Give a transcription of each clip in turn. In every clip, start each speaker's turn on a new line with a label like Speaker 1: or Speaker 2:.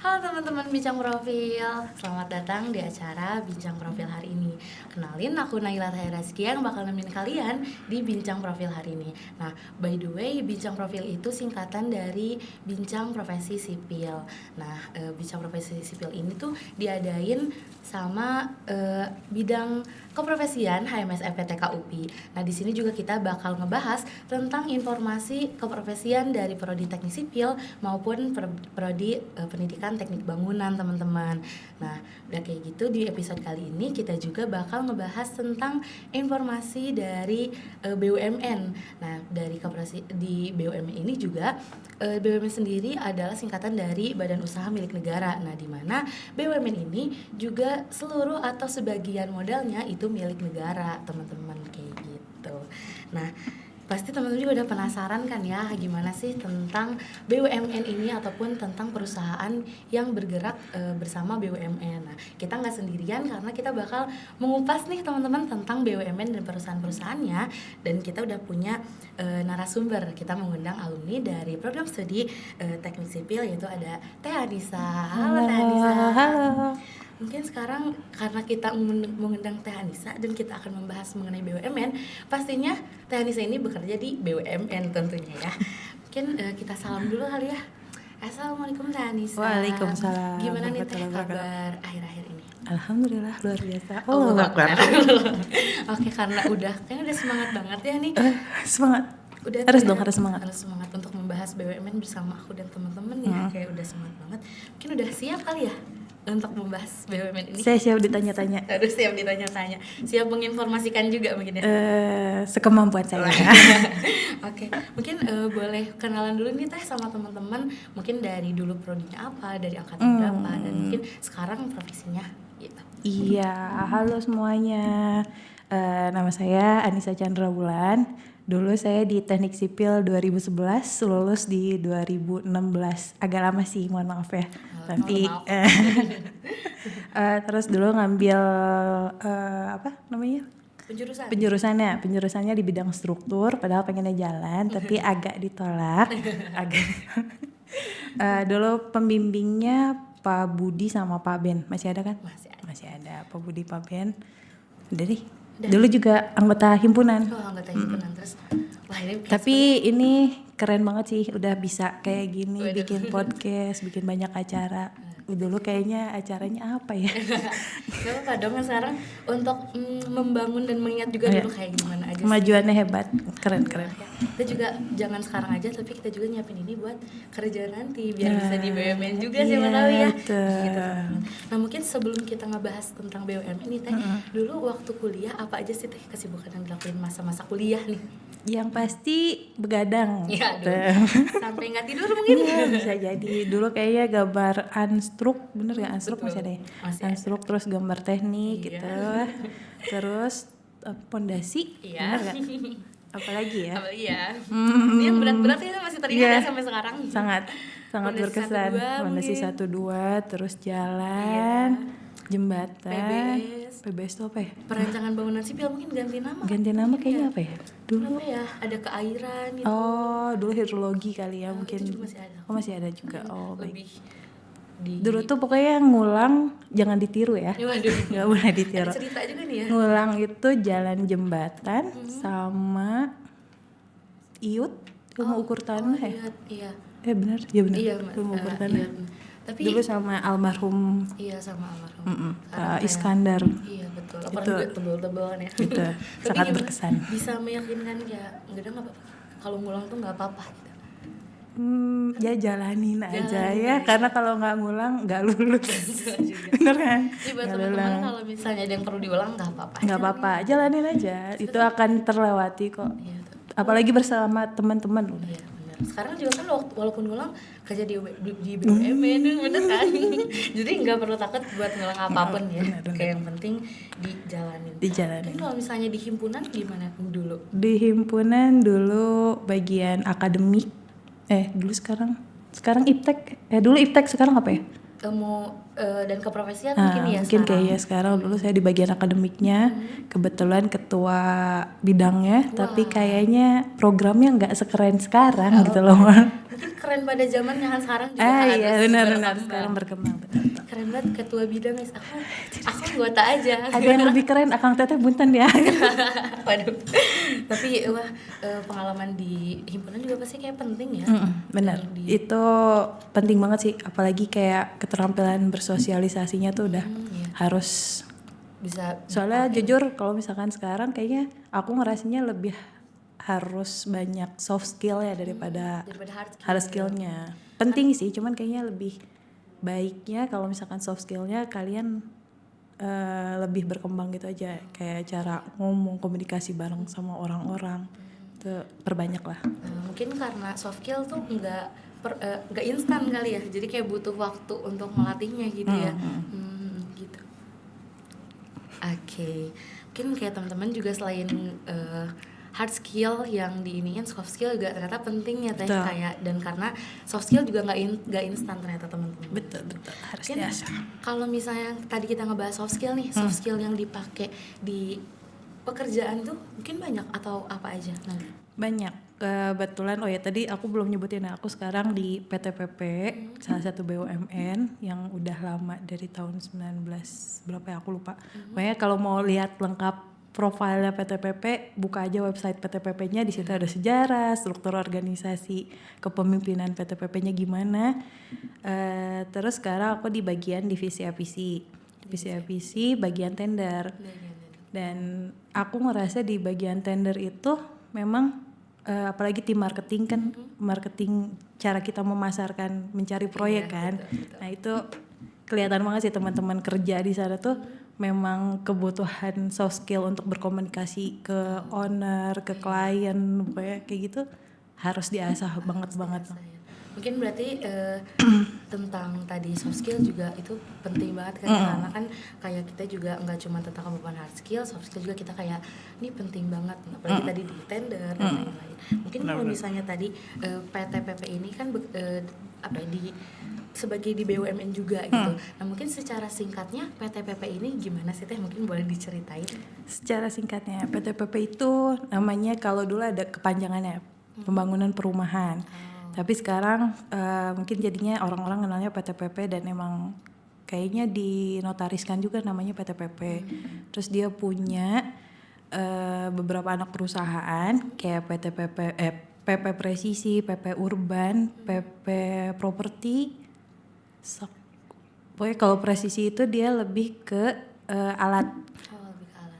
Speaker 1: Halo teman-teman Bincang Profil, selamat datang di acara Bincang Profil hari ini. Kenalin, aku Naila Rizky yang bakal nemenin kalian di Bincang Profil hari ini. Nah, by the way, Bincang Profil itu singkatan dari Bincang Profesi Sipil. Nah, Bincang Profesi Sipil ini tuh diadain sama bidang keprofesian HMS FPTK UPI. Nah, di sini juga kita bakal ngebahas tentang informasi keprofesian dari prodi Teknik Sipil maupun prodi Pendidikan Teknik Bangunan, teman-teman. Nah, udah kayak gitu di episode kali ini kita juga bakal ngebahas tentang informasi dari BUMN. Nah, dari koperasi di BUMN ini juga BUMN sendiri adalah singkatan dari Badan Usaha Milik Negara. Nah, di mana BUMN ini juga seluruh atau sebagian modalnya itu milik negara, teman-teman, kayak gitu. Nah, pasti teman-teman juga udah penasaran kan ya, gimana sih tentang BUMN ini ataupun tentang perusahaan yang bergerak bersama BUMN. Nah, kita nggak sendirian karena kita bakal mengupas nih teman-teman tentang BUMN dan perusahaan-perusahaannya, dan kita udah punya narasumber. Kita mengundang alumni dari program studi Teknik Sipil, yaitu ada Teh Anissa. Halo Teh Anissa.
Speaker 2: Halo.
Speaker 1: Mungkin sekarang karena kita mengundang Teh Anissa dan kita akan membahas mengenai BUMN, pastinya Teh Anissa ini bekerja di BUMN tentunya ya. Mungkin kita salam dulu kali ya. Assalamualaikum Teh Anissa.
Speaker 2: Waalaikumsalam.
Speaker 1: Gimana nih Teh kabar akhir-akhir ini?
Speaker 2: Alhamdulillah luar biasa.
Speaker 1: Oh, Akbar. Oke, karena kayaknya udah semangat banget ya nih.
Speaker 2: Semangat.
Speaker 1: Udah
Speaker 2: harus semangat.
Speaker 1: Harus semangat untuk membahas BUMN bersama aku dan teman-teman ya. Kayak udah semangat banget. Mungkin udah siap kali ya untuk membahas BUMN ini?
Speaker 2: Saya siap ditanya-tanya.
Speaker 1: Harus siap ditanya-tanya. Siap menginformasikan juga mungkin ya?
Speaker 2: Sekemampuan saya.
Speaker 1: Oke, mungkin boleh kenalan dulu nih Teh sama teman-teman. Mungkin dari dulu prodinya apa, dari angkatan berapa, dan mungkin sekarang profesinya gitu.
Speaker 2: Iya, halo semuanya. Nama saya Anissa Chandra Bulan. Dulu saya di Teknik Sipil 2011, lulus di 2016. Agak lama sih, mohon maaf ya. Tapi terus dulu ngambil penjurusannya di bidang struktur, padahal pengennya jalan tapi agak ditolak. Dulu pembimbingnya Pak Budi sama Pak Ben, masih ada kan? Masih ada Pak Budi, Pak Ben. Udah deh. Dulu juga anggota himpunan.
Speaker 1: Anggota himpunan. Terus
Speaker 2: tapi ini keren banget sih, udah bisa kayak gini. Waduh. Bikin podcast, bikin banyak acara. Dulu kayaknya acaranya apa ya?
Speaker 1: Gak apa-apa dong sekarang untuk membangun dan mengingat juga dulu kayak gimana aja sih.
Speaker 2: Kemajuannya hebat, keren.
Speaker 1: Kita juga jangan sekarang aja, tapi kita juga nyiapin ini buat kerja nanti biar bisa di BUMN juga siapa tahu ya. Gitu. Nah, mungkin sebelum kita ngebahas tentang BUMN ini Teh, dulu waktu kuliah apa aja sih Teh kesibukan yang dilakuin masa-masa kuliah nih?
Speaker 2: Yang pasti begadang.
Speaker 1: Ya, sampai nggak tidur mungkin.
Speaker 2: Iya, bisa jadi. Dulu kayaknya gambar unstruk, bener gak? Unstruk masih ada ya? Unstruk, terus gambar teknik gitu. Terus pondasi, bener gak? Apalagi ya?
Speaker 1: Ini yang berat-berat ya masih teringat ya sampai sekarang.
Speaker 2: Sangat berkesan. Pondasi 1-2, terus jalan, jembatan, PBS itu apa ya?
Speaker 1: Perencangan bangunan sipil, mungkin ganti nama
Speaker 2: kayaknya apa ya? Dulu
Speaker 1: apa ya? Ada keairan gitu.
Speaker 2: Oh, dulu hidrologi kali ya mungkin.
Speaker 1: Masih ada.
Speaker 2: Oh, masih ada juga. Oh, baik.
Speaker 1: Dulu
Speaker 2: tuh pokoknya ngulang jangan ditiru ya. Nggak boleh ditiru.
Speaker 1: Ada cerita juga nih ya.
Speaker 2: Ngulang itu jalan jembatan sama IUT, ilmu ukur tanah ya.
Speaker 1: Iya.
Speaker 2: Benar. Iya, ilmu ukur tanah. Tapi dulu sama almarhum.
Speaker 1: Iya, sama almarhum.
Speaker 2: Iskandar.
Speaker 1: Iya, betul. Apalagi tebel-tebelan ya.
Speaker 2: Itu sangat berkesan.
Speaker 1: Bisa meyakinkan ya, enggak apa-apa. Kalau ngulang tuh enggak apa-apa gitu.
Speaker 2: Ya jalanin aja ya, karena kalau nggak ngulang nggak lulus. Bener kan?
Speaker 1: Buat teman-teman kalau misalnya ada yang perlu diulang nggak apa-apa.
Speaker 2: Nggak apa-apa, jalanin aja. Itu akan terlewati kok. Iya, apalagi bersama teman-teman.
Speaker 1: Iya, benar. Sekarang juga kan walaupun ngulang kerja di BUMN, bener kan? Jadi nggak perlu takut buat ngulang apapun ya. Kayak yang penting dijalanin. Tapi kalau misalnya di himpunan gimana dulu?
Speaker 2: Di himpunan dulu bagian akademik. Dulu sekarang iptek. Dulu iptek, sekarang apa ya?
Speaker 1: dan keprofesian mungkin ya
Speaker 2: Mungkin
Speaker 1: sekarang.
Speaker 2: kayaknya sekarang, dulu saya di bagian akademiknya, kebetulan ketua bidangnya, tapi kayaknya programnya nggak sekeren sekarang gitu loh.
Speaker 1: Mungkin keren pada zamannya kan, sekarang juga harus
Speaker 2: Iya benar-benar
Speaker 1: berkembang.
Speaker 2: sekarang berkembang betul.
Speaker 1: Keren banget ketua bidang guys. Aku anggota aja.
Speaker 2: Ada yang lebih keren, Akang Teteh punten ya.
Speaker 1: Waduh. Tapi wah, pengalaman di himpunan juga pasti kayak penting ya.
Speaker 2: Benar, itu penting banget sih, apalagi kayak keterampilan bersosialisasinya tuh udah
Speaker 1: Iya.
Speaker 2: harus.
Speaker 1: Bisa
Speaker 2: Soalnya jujur kalau misalkan sekarang kayaknya aku ngerasanya lebih harus banyak soft skill ya daripada hard skillnya. Penting sih, cuman kayaknya lebih baiknya kalau misalkan soft skillnya kalian lebih berkembang gitu aja, kayak cara ngomong, komunikasi bareng sama orang-orang itu perbanyak lah.
Speaker 1: Mungkin karena soft skill tuh nggak instan kali ya, jadi kayak butuh waktu untuk melatihnya gitu ya. Gitu. Oke. Mungkin kayak teman-teman juga selain hard skill yang diiniin, soft skill juga ternyata penting ya teh.
Speaker 2: Betul.
Speaker 1: Kayak, dan karena soft skill juga nggak instan ternyata teman-teman.
Speaker 2: Betul harus
Speaker 1: Mungkin
Speaker 2: diasah.
Speaker 1: kalau misalnya tadi kita ngebahas soft skill nih, soft skill yang dipakai di pekerjaan tuh mungkin banyak atau apa aja nanti?
Speaker 2: Banyak. Kebetulan tadi aku belum nyebutin, aku sekarang di PTPP, salah satu BUMN yang udah lama dari tahun 19 berapa ya aku lupa. Pokoknya kalau mau lihat lengkap profilnya PTPP, buka aja website PTPP-nya, di situ ada sejarah, struktur organisasi, kepemimpinan PTPP-nya gimana. Terus sekarang aku di bagian divisi APC, bagian tender. Dan aku ngerasa di bagian tender itu memang apalagi tim marketing kan, marketing cara kita memasarkan, mencari proyek kan. Betul. Nah itu kelihatan banget sih teman-teman kerja di sana tuh memang kebutuhan soft skill untuk berkomunikasi ke owner, ke klien, pokoknya kayak gitu harus diasah banget.
Speaker 1: Mungkin berarti tentang tadi soft skill juga itu penting banget kan, karena kan kayak kita juga nggak cuma tentang kemampuan hard skill, soft skill juga kita kayak ini penting banget, apalagi tadi di tender dan lain-lain. Mungkin kalau misalnya tadi PTPP ini kan sebagai di BUMN juga gitu. Nah mungkin secara singkatnya PTPP ini gimana sih teh, mungkin boleh diceritain?
Speaker 2: Secara singkatnya PTPP itu namanya, kalau dulu ada kepanjangannya pembangunan perumahan. Tapi sekarang mungkin jadinya orang-orang kenalnya PTPP, dan emang kayaknya dinotariskan juga namanya PTPP. Terus dia punya beberapa anak perusahaan kayak PP Presisi, PP Urban, PP Properti. Pokoknya kalau Presisi itu dia lebih ke alat,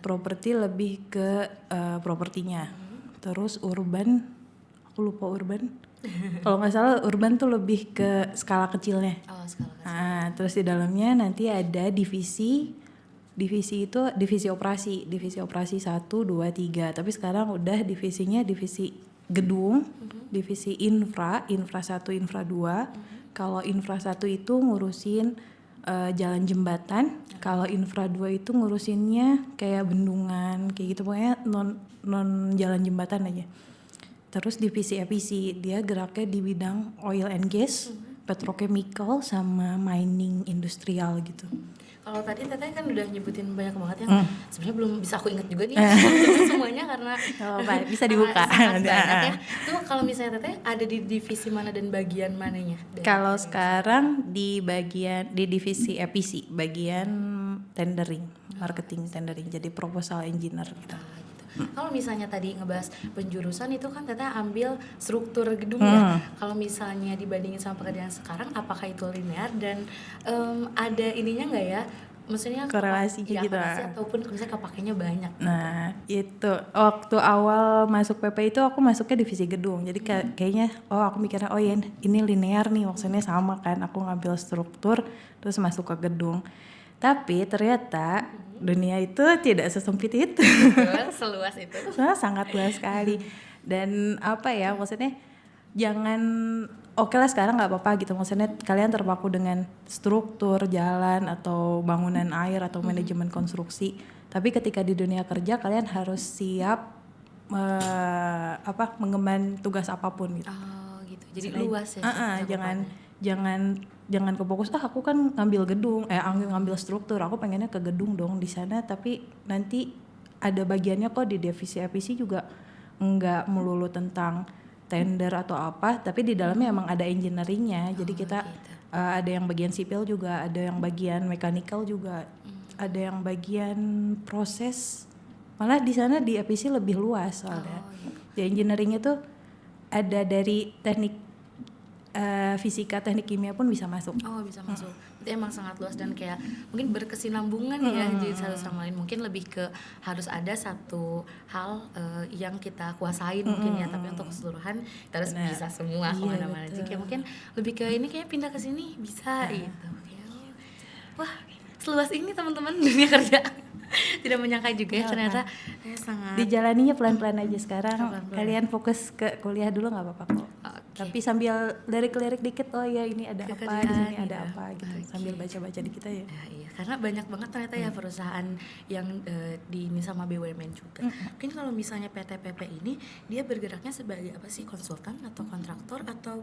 Speaker 2: properti lebih ke propertinya. Terus Urban, aku lupa Urban. Kalau nggak salah Urban tuh lebih ke skala kecilnya.
Speaker 1: Skala kecil.
Speaker 2: Nah, terus di dalamnya nanti ada divisi itu divisi operasi 1, 2, 3. Tapi sekarang udah divisinya divisi gedung, divisi infra 1, infra 2. Kalau infra 1 itu ngurusin jalan jembatan, kalau infra 2 itu ngurusinnya kayak bendungan kayak gitu, pokoknya non jalan jembatan aja. Terus divisi APC dia geraknya di bidang oil and gas, petrochemical sama mining industrial gitu.
Speaker 1: Kalau tadi Teteh kan udah nyebutin banyak banget yang sebenarnya belum bisa aku ingat juga nih semuanya karena
Speaker 2: bisa dibuka.
Speaker 1: Sangat banyak ya. Tuh kalau misalnya Teteh ada di divisi mana dan bagian mananya?
Speaker 2: Kalau sekarang di divisi APC, bagian tendering, marketing tendering, jadi proposal engineer gitu.
Speaker 1: Kalau misalnya tadi ngebahas penjurusan itu kan Teteh ambil struktur gedung ya. Kalau misalnya dibandingin sama pekerjaan sekarang, apakah itu linear dan ada ininya nggak ya? Maksudnya
Speaker 2: korelasinya gitu
Speaker 1: korelasi ataupun misalnya kepakainya banyak.
Speaker 2: Nah itu waktu awal masuk PP itu aku masuknya divisi gedung, jadi kayaknya aku mikirnya ya ini linear nih, maksudnya sama kan, aku ngambil struktur terus masuk ke gedung. Tapi ternyata dunia itu tidak sesempit itu.
Speaker 1: Seluas itu.
Speaker 2: Sangat luas sekali. Dan maksudnya jangan lah sekarang nggak apa-apa gitu, maksudnya kalian terpaku dengan struktur jalan atau bangunan air atau manajemen konstruksi. Tapi ketika di dunia kerja kalian harus siap mengemban tugas apapun gitu.
Speaker 1: Gitu. Jadi luas ya.
Speaker 2: jangan kefokus aku kan ngambil gedung ngambil struktur, aku pengennya ke gedung dong di sana, tapi nanti ada bagiannya kok di divisi EPC juga nggak melulu tentang tender atau apa, tapi di dalamnya emang ada engineeringnya. Jadi kita
Speaker 1: gitu.
Speaker 2: ada yang bagian sipil juga, ada yang bagian mechanical juga, ada yang bagian proses. Malah di sana di EPC lebih luas soalnya. Di engineeringnya tuh ada dari teknik fisika, teknik kimia pun bisa masuk.
Speaker 1: Oh, bisa masuk. Itu emang sangat luas dan kayak mungkin berkesinambungan ya jadi satu sama lain. Mungkin lebih ke harus ada satu hal yang kita kuasain mungkin ya, tapi untuk keseluruhan kita harus bisa semua kemana-mana. Jadi kayak mungkin lebih ke ini kayak pindah ke sini bisa gitu. Wah, seluas ini teman-teman dunia kerja. Tidak menyangka juga ya ternyata sangat
Speaker 2: dijalaninya pelan-pelan aja sekarang.
Speaker 1: Pelan-pelan.
Speaker 2: Kalian fokus ke kuliah dulu nggak apa-apa kok. Tapi sambil lirik-lirik dikit, oh ya ini ada apa di sini, ada apa gitu. Sambil baca-baca dikit aja.
Speaker 1: Iya, karena banyak banget ternyata ya perusahaan yang ini sama BUMN juga. Mungkin kalau misalnya PT PP ini dia bergeraknya sebagai apa sih, konsultan atau kontraktor atau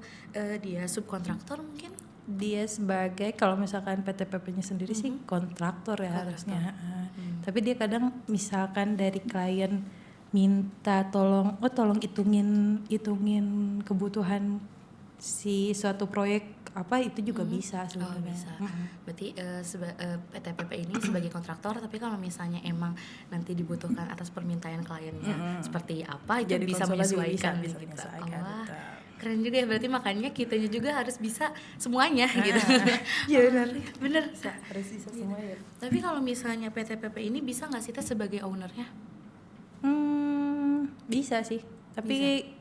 Speaker 1: dia subkontraktor mungkin?
Speaker 2: Dia sebagai, kalau misalkan PT PP-nya sendiri sih kontraktor ya harusnya. Tapi dia kadang misalkan dari klien minta tolong hitungin kebutuhan si suatu proyek apa, itu juga bisa sebenarnya.
Speaker 1: Bisa. Berarti PT PP ini sebagai kontraktor, tapi kalau misalnya emang nanti dibutuhkan atas permintaan kliennya seperti apa, itu
Speaker 2: Jadi
Speaker 1: bisa menyesuaikan gitu. Keren juga ya, berarti makanya kitanya juga harus bisa semuanya gitu.
Speaker 2: Iya
Speaker 1: bener.
Speaker 2: Harus bisa semuanya.
Speaker 1: Tapi kalau misalnya PT PP ini bisa nggak sih teh sebagai ownernya?
Speaker 2: Bisa sih, tapi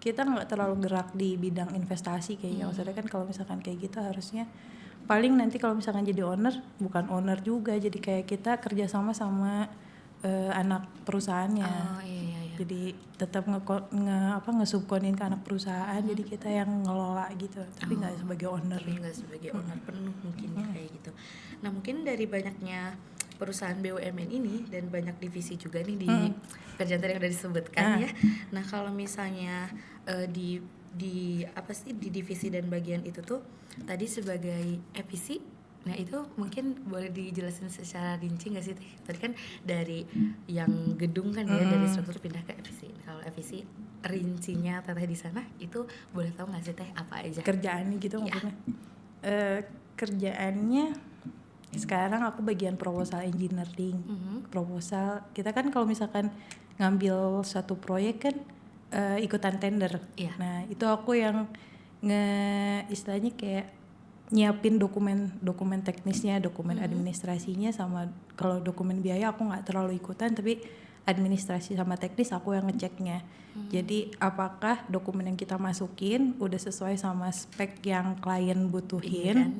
Speaker 2: kita nggak terlalu gerak di bidang investasi kayaknya. Maksudnya kan kalau misalkan kayak gitu harusnya paling nanti kalau misalkan jadi owner, bukan owner juga, jadi kayak kita kerjasama sama anak perusahaannya.
Speaker 1: Iya.
Speaker 2: Jadi tetap ngesubkonin ke anak perusahaan, jadi kita yang ngelola gitu, tapi nggak sebagai owner.
Speaker 1: Tapi nggak sebagai owner penuh mungkin ya, kayak gitu. Nah mungkin dari banyaknya perusahaan BUMN ini dan banyak divisi juga nih di kerjaan tadi yang udah disebutkan ya. Nah kalau misalnya di apa sih di divisi dan bagian itu tuh tadi sebagai EPC, nah itu mungkin boleh dijelasin secara rinci nggak sih Teh? Tadi kan dari yang gedung kan ya, dari struktur pindah ke EPC. Kalau EPC rincinya Teteh di sana itu boleh tahu nggak sih Teh apa aja?
Speaker 2: Kerjaannya gitu maksudnya? Kerjaannya sekarang aku bagian proposal engineering. Proposal kita kan kalau misalkan ngambil satu proyek kan ikutan tender. Nah itu aku yang istilahnya kayak nyiapin dokumen teknisnya, dokumen administrasinya, sama kalau dokumen biaya aku nggak terlalu ikutan, tapi administrasi sama teknis aku yang ngeceknya. Jadi apakah dokumen yang kita masukin udah sesuai sama spek yang klien butuhin,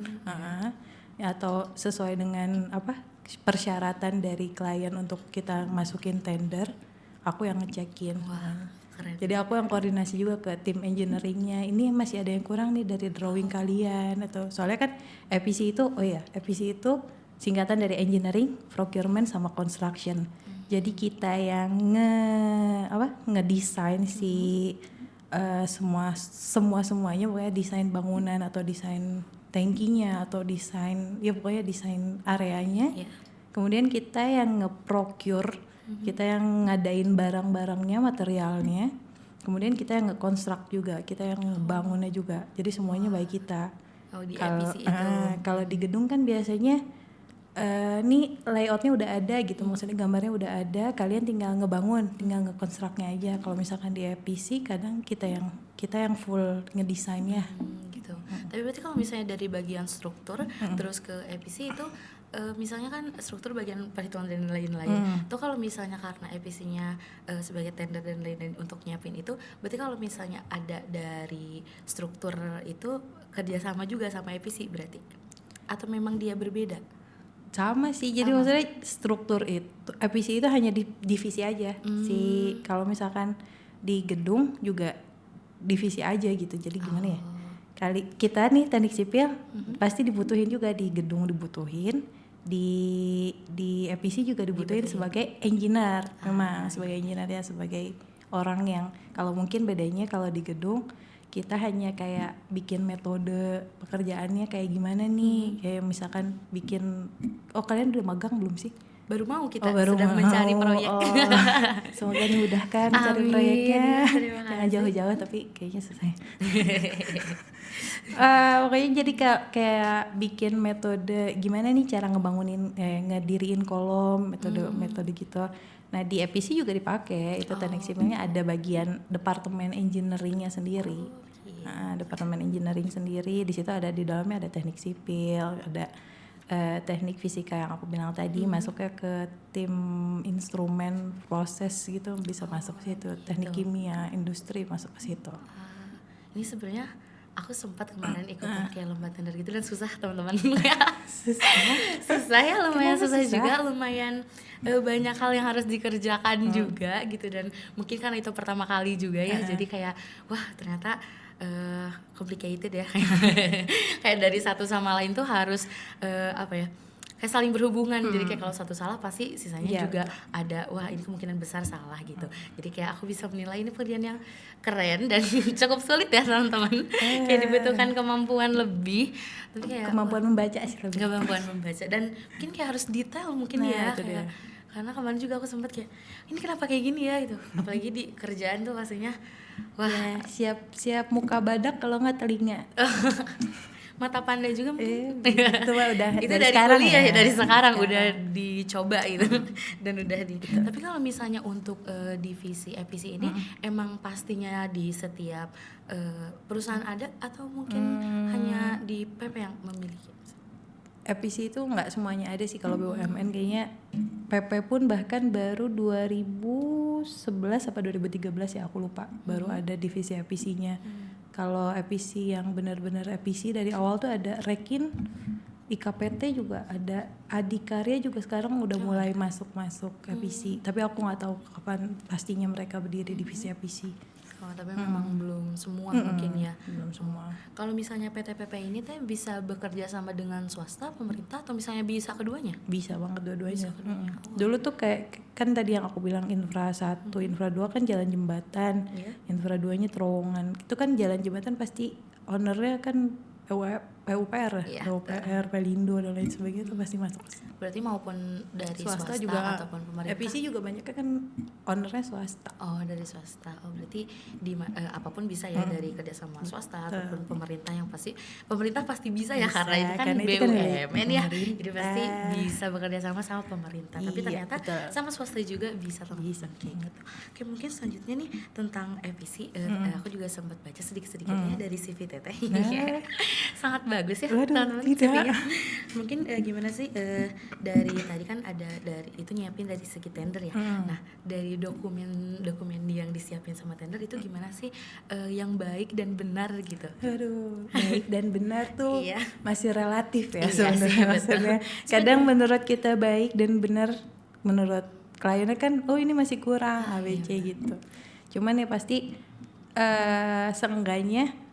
Speaker 2: atau sesuai dengan apa persyaratan dari klien untuk kita masukin tender, aku yang ngecekin.
Speaker 1: Keren.
Speaker 2: Jadi aku yang koordinasi juga ke tim engineeringnya, ini masih ada yang kurang nih dari drawing kalian, atau soalnya kan EPC itu singkatan dari engineering, procurement sama construction. Jadi kita yang ngedesain semuanya, pokoknya desain bangunan atau desain tankinya atau desain desain areanya. Kemudian kita yang nge-procure, kita yang ngadain barang-barangnya, materialnya. Kemudian kita yang nge-construct juga, kita yang ngebangunnya juga. Jadi semuanya baik kita. Kalau di gedung kan biasanya nih layoutnya udah ada gitu, maksudnya gambarnya udah ada, kalian tinggal ngebangun, tinggal nge-constructnya aja. Kalau misalkan di EPC kadang kita yang full ngedesainnya.
Speaker 1: Gitu. Tapi berarti kalau misalnya dari bagian struktur terus ke EPC itu misalnya kan struktur bagian perhitungan dan lain-lain. Itu kalau misalnya karena EPC-nya sebagai tender dan lain-lain untuk nyiapin itu, berarti kalau misalnya ada dari struktur itu kerjasama juga sama EPC berarti? Atau memang dia berbeda?
Speaker 2: Sama sih, jadi maksudnya struktur itu EPC itu hanya di divisi aja. Kalau misalkan di gedung juga divisi aja gitu. Jadi gimana ya? Kali kita nih teknik sipil pasti dibutuhin juga, di gedung dibutuhin, di EPC juga dibutuhin sebagai engineer. Memang sebagai engineer ya, sebagai orang yang, kalau mungkin bedanya kalau di gedung kita hanya kayak bikin metode pekerjaannya kayak gimana nih, kayak misalkan bikin, kalian udah magang belum sih?
Speaker 1: Baru mau kita
Speaker 2: Baru
Speaker 1: sedang
Speaker 2: mau.
Speaker 1: mencari proyek.
Speaker 2: Semoga dimudahkan cari
Speaker 1: Amin,
Speaker 2: proyeknya.
Speaker 1: terima
Speaker 2: Jangan
Speaker 1: kasih.
Speaker 2: jauh-jauh tapi kayaknya susah. Pokoknya jadi kayak bikin metode gimana nih cara ngebangunin, ngediriin kolom, metode gitu. Nah di EPC juga dipakai, itu teknik sipilnya ada bagian departemen engineeringnya sendiri. Departemen engineering sendiri, di situ ada, di dalamnya ada teknik sipil, ada teknik fisika yang aku bilang tadi, masuknya ke tim instrumen proses gitu, bisa masuk ke situ. Teknik kimia industri masuk ke situ.
Speaker 1: Ini sebenarnya aku sempat kemarin ikut kayak lomba tender gitu dan susah teman-teman. Susah ya, lumayan susah juga, lumayan banyak hal yang harus dikerjakan juga gitu, dan mungkin karena itu pertama kali juga ya, jadi kayak wah ternyata complicated ya. Kayak dari satu sama lain tuh harus apa ya, kayak saling berhubungan. Jadi kayak kalau satu salah pasti sisanya juga ada, wah ini kemungkinan besar salah gitu. Jadi kayak aku bisa menilai ini pekerjaan yang keren dan cukup sulit ya teman-teman. Kayak dibutuhkan kemampuan lebih, tapi kayak
Speaker 2: kemampuan membaca sih lebih.
Speaker 1: kemampuan membaca, dan mungkin kayak harus detail mungkin ya
Speaker 2: itu
Speaker 1: kayak, karena kemarin juga aku sempat kayak ini kenapa kayak gini ya gitu. Apalagi di kerjaan tuh pastinya wah
Speaker 2: siap muka badak kalau nggak telinga.
Speaker 1: mata panda juga mungkin.
Speaker 2: Itu mah udah
Speaker 1: itu
Speaker 2: dari
Speaker 1: dari
Speaker 2: sekarang
Speaker 1: kuliah ya, dari sekarang
Speaker 2: Sekarang.
Speaker 1: udah dicoba gitu. Dan udah di tapi kalau misalnya untuk divisi EPC ini emang pastinya di setiap perusahaan ada atau mungkin hanya di PP yang memiliki?
Speaker 2: EPC itu nggak semuanya ada sih, kalau BUMN kayaknya. PP pun bahkan baru 2011 apa 2013 ya, aku lupa, baru ada divisi EPC-nya. Kalau EPC yang benar-benar EPC dari awal tuh ada Rekin, IKPT juga ada, Adikarya juga sekarang udah mulai masuk EPC. Tapi aku nggak tahu kapan pastinya mereka berdiri divisi EPC.
Speaker 1: Tapi memang belum semua mungkin ya.
Speaker 2: Belum semua.
Speaker 1: Kalau misalnya PT PP ini teh bisa bekerja sama dengan swasta, pemerintah, atau misalnya bisa keduanya?
Speaker 2: Bisa banget dua-duanya. Dulu tuh kayak kan tadi yang aku bilang infra 1, infra 2 kan jalan jembatan, infra 2-nya terowongan. Itu kan jalan jembatan pasti ownernya kan PUPR, PUPR, Pelindo dan lain sebagainya, itu pasti masuk.
Speaker 1: Berarti maupun dari swasta
Speaker 2: juga,
Speaker 1: ataupun pemerintah.
Speaker 2: EPC juga banyak kan ownernya swasta.
Speaker 1: Oh, dari swasta. Oh, berarti di apapun bisa ya, dari kerjasama swasta ataupun pemerintah, yang pasti pemerintah pasti bisa ya, karena itu kan BUMN ya. Jadi pasti bisa bekerja sama pemerintah. Tapi ternyata sama swasta juga bisa teman-teman. Gitu. Oke, mungkin selanjutnya nih tentang EPC, aku juga sempat baca sedikit-sedikitnya dari CV Teteh. Sangat bagus ya teman-teman CV-nya. Mungkin gimana sih dari tadi kan ada dari itu nyiapin dari segi tender ya. Nah, dari dokumen yang disiapin sama tender itu gimana sih yang baik dan benar gitu?
Speaker 2: Aduh, baik dan benar tuh masih relatif ya
Speaker 1: sebenarnya.
Speaker 2: Maksudnya kadang menurut kita baik dan benar, menurut kliennya kan ini masih kurang ABC gitu. Cuman ya pasti seenggaknya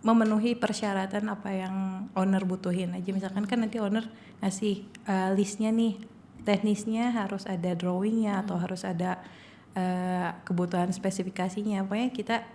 Speaker 2: memenuhi persyaratan apa yang owner butuhin aja. Misalkan kan nanti owner ngasih listnya nih, teknisnya harus ada drawingnya atau harus ada kebutuhan spesifikasinya. Pokoknya kita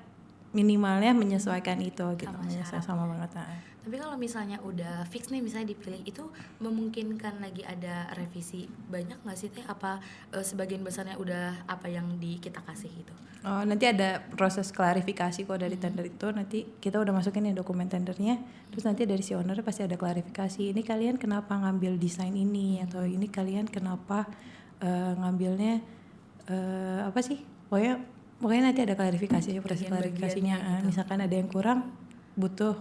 Speaker 2: minimalnya menyesuaikan itu gitu, menyesuaikan sama banget.
Speaker 1: Tapi kalau misalnya udah fix nih, misalnya dipilih, itu memungkinkan lagi ada revisi banyak nggak sih Teh? Apa sebagian besarnya udah apa yang kita kasih gitu?
Speaker 2: Oh, nanti ada proses klarifikasi kok dari tender itu. Nanti kita udah masukin ya dokumen tendernya, terus nanti dari si owner pasti ada klarifikasi. Ini kalian kenapa ngambil desain ini, atau ini kalian kenapa ngambilnya apa sih? Pokoknya nanti ada klarifikasi, proses klarifikasinya. Misalkan ada yang kurang, butuh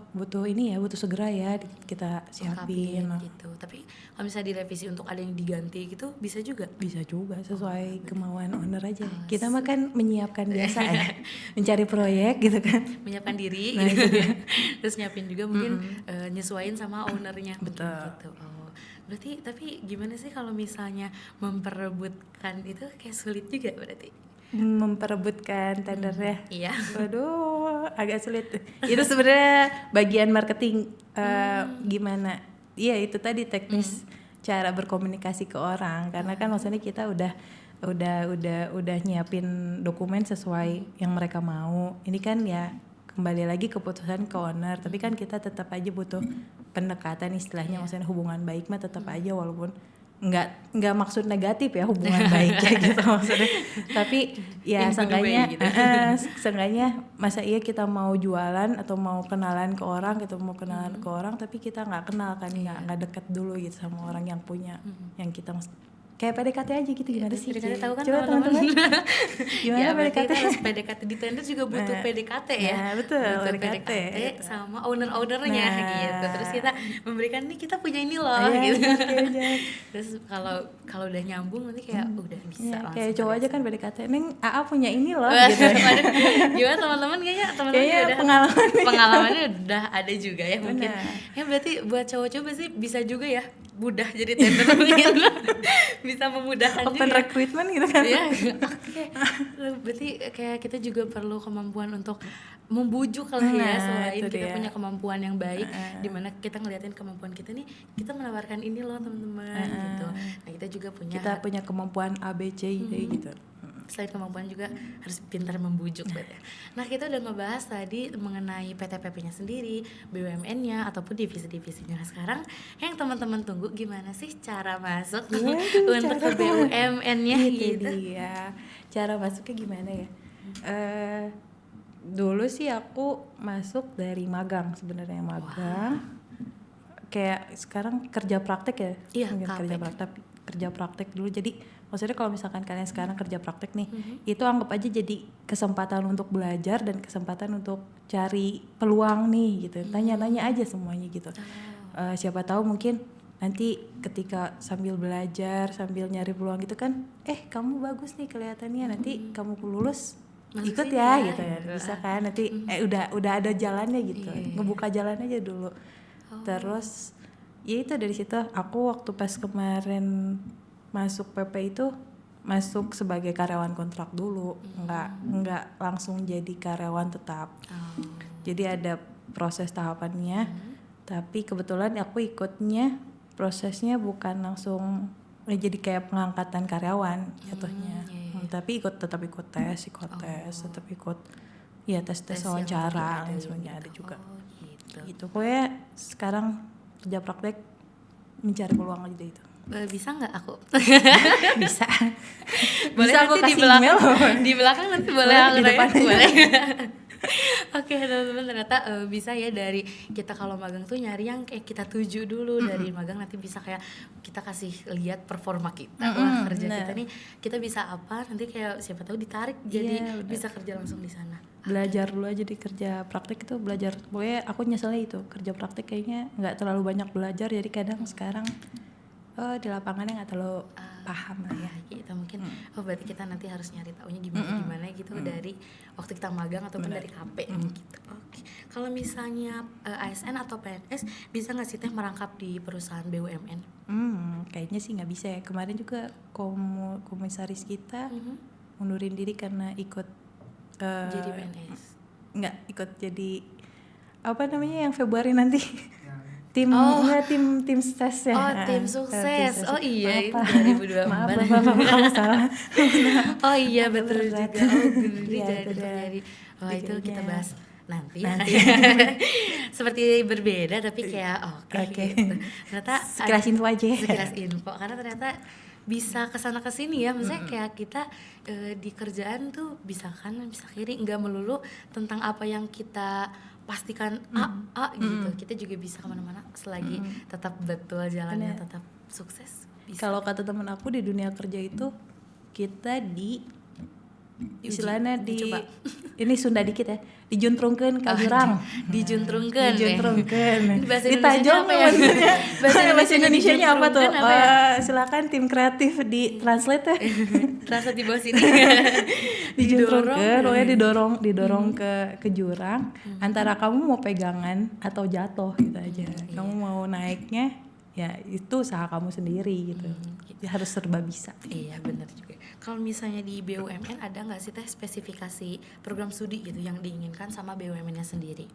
Speaker 2: ini ya, butuh segera ya kita siapin
Speaker 1: gitu. Tapi kalau misalnya direvisi untuk ada yang diganti gitu, bisa juga
Speaker 2: sesuai kemauan owner aja. Kita mah kan menyiapkan biasa ya, mencari proyek gitu kan,
Speaker 1: menyiapkan diri gitu. Terus nyiapin juga mungkin nyesuaiin sama ownernya.
Speaker 2: Betul
Speaker 1: gitu. Berarti tapi gimana sih kalau misalnya memperebutkan itu, kayak sulit juga berarti?
Speaker 2: Memperebutkan tendernya.
Speaker 1: Iya.
Speaker 2: Waduh, agak sulit. Itu sebenarnya bagian marketing, gimana? Iya, itu tadi teknis cara berkomunikasi ke orang. Karena kan maksudnya kita udah nyiapin dokumen sesuai yang mereka mau. Ini kan ya kembali lagi keputusan ke owner. Tapi kan kita tetap aja butuh pendekatan istilahnya, maksudnya hubungan baik mah tetap aja, walaupun nggak maksud negatif ya hubungan baiknya gitu maksudnya. Tapi ya seenggaknya
Speaker 1: gitu.
Speaker 2: seenggaknya masa iya kita mau jualan atau mau kenalan ke orang gitu, mau kenalan ke orang tapi kita nggak kenal kan, nggak deket dulu gitu sama orang yang punya yang kita kayak PDKT aja gitu. Gimana sih?
Speaker 1: PDKT tahu kan
Speaker 2: Coba teman-teman. Gimana
Speaker 1: ya, berarti
Speaker 2: PDKT?
Speaker 1: kita harus PDKT di Tinder juga butuh PDKT ya.
Speaker 2: Nah, betul,
Speaker 1: butuh
Speaker 2: PDKT
Speaker 1: PDKT sama owner-ownernya gitu. Terus kita memberikan nih, kita punya ini loh gitu. Terus kalau udah nyambung nanti kayak udah bisa langsung.
Speaker 2: Kayak cowok aja kan PDKT, "Neng, AA punya ini loh."
Speaker 1: Wah,
Speaker 2: gitu.
Speaker 1: Gimana teman-teman, kayaknya teman-teman udah pengalamannya udah ada juga ya mungkin. Ya berarti buat cowok-cowok pasti bisa juga ya mudah jadi tender mungkin. Bisa memudahkan
Speaker 2: Open
Speaker 1: juga.
Speaker 2: recruitment gitu kan.
Speaker 1: Iya, oke. Berarti kayak kita juga perlu kemampuan untuk membujuk lah ya, selain kita punya kemampuan yang baik, dimana kita ngeliatin kemampuan kita nih, kita menawarkan ini loh teman-teman gitu. Nah kita juga punya
Speaker 2: kemampuan A B C gitu.
Speaker 1: Selain kemampuan juga harus pintar membujuk berarti. Nah kita udah ngebahas tadi mengenai PTPP-nya sendiri, BUMN-nya ataupun divisi-divisinya. Nah sekarang yang teman-teman tunggu gimana sih cara masuk untuk ke BUMN-nya gitu.
Speaker 2: Dia cara masuknya gimana ya? Dulu sih aku masuk dari magang sebenarnya, kayak sekarang kerja praktek ya.
Speaker 1: Iya,
Speaker 2: mungkin kerja praktek dulu. Jadi maksudnya kalau misalkan kalian sekarang kerja praktek nih, itu anggap aja jadi kesempatan untuk belajar dan kesempatan untuk cari peluang nih gitu. Tanya-tanya aja semuanya gitu. Siapa tahu mungkin nanti ketika sambil belajar, sambil nyari peluang gitu kan, kamu bagus nih kelihatannya, nanti kamu lulus ikut ya gitu ya. Bisa kan nanti udah ada jalannya gitu. Ngebuka jalan aja dulu. Terus ya itu dari situ aku waktu pas kemarin masuk PP itu masuk sebagai karyawan kontrak dulu, nggak langsung jadi karyawan tetap. Jadi ada proses tahapannya, tapi kebetulan aku ikutnya prosesnya bukan langsung jadi kayak pengangkatan karyawan jatuhnya. Tapi tetap ikut tes, tetap ikut ya tes wawancara dan semuanya ada juga. Gitu. Pokoknya sekarang kerja praktek mencari peluang aja itu.
Speaker 1: Bisa nggak aku?
Speaker 2: Bisa.
Speaker 1: Boleh
Speaker 2: aku
Speaker 1: nanti
Speaker 2: kasih email.
Speaker 1: Di belakang nanti boleh aku
Speaker 2: di depan.
Speaker 1: Boleh. Oke teman-teman, ternyata bisa ya dari kita kalau magang tuh nyari yang kayak kita tuju dulu. Dari magang nanti bisa kayak kita kasih lihat performa kita, wah kerja kita nih kita bisa apa, nanti kayak siapa tahu ditarik jadi bisa kerja langsung di sana.
Speaker 2: Belajar dulu aja di kerja praktek itu, belajar. Pokoknya aku nyeselnya itu kerja praktek kayaknya nggak terlalu banyak belajar, jadi kadang sekarang di lapangannya nggak terlalu paham lah ya
Speaker 1: gitu. Mungkin berarti kita nanti harus nyari taunya gimana gitu dari waktu kita magang ataupun dari KP gitu. Oke. Kalau misalnya ASN atau PNS bisa nggak sih teh merangkap di perusahaan BUMN?
Speaker 2: Kayaknya sih nggak bisa ya. Kemarin juga komisaris kita mundurin diri karena ikut
Speaker 1: jadi PNS.
Speaker 2: Nggak ikut jadi apa namanya yang Februari nanti. tim sukses ya.
Speaker 1: Tim sukses. Oh iya,
Speaker 2: maaf,
Speaker 1: 2024.
Speaker 2: Maaf, kamu salah.
Speaker 1: Oh iya betul juga.
Speaker 2: Itu
Speaker 1: dari. Oh itu kita bahas nanti. Seperti berbeda tapi kayak oke. Gitu. Ternyata
Speaker 2: sekilas info aja.
Speaker 1: Sekilas info karena ternyata bisa kesana kesini ya, maksudnya kayak kita di kerjaan tuh bisa kanan bisa kiri, nggak melulu tentang apa yang kita pastikan gitu. Kita juga bisa kemana-mana selagi tetap betul jalannya, tetap sukses.
Speaker 2: Kalau kata temen aku di dunia kerja itu kita istilahnya ini Sunda dikit ya, dijuntrungkeun ka jurang.
Speaker 1: Dijuntrungkeun.
Speaker 2: Ditajong apa ya? Bahasa Indonesianya apa tuh? Silakan tim kreatif di translate ya.
Speaker 1: Translate di bawah sini.
Speaker 2: Dijuntrungkeun, didorong ke jurang. Antara kamu mau pegangan atau jatuh gitu aja. Kamu mau naiknya ya itu usaha kamu sendiri gitu. Harus serba bisa.
Speaker 1: Iya benar juga. Kalau misalnya di BUMN ada nggak sih teh spesifikasi program studi gitu yang diinginkan sama BUMN-nya sendiri?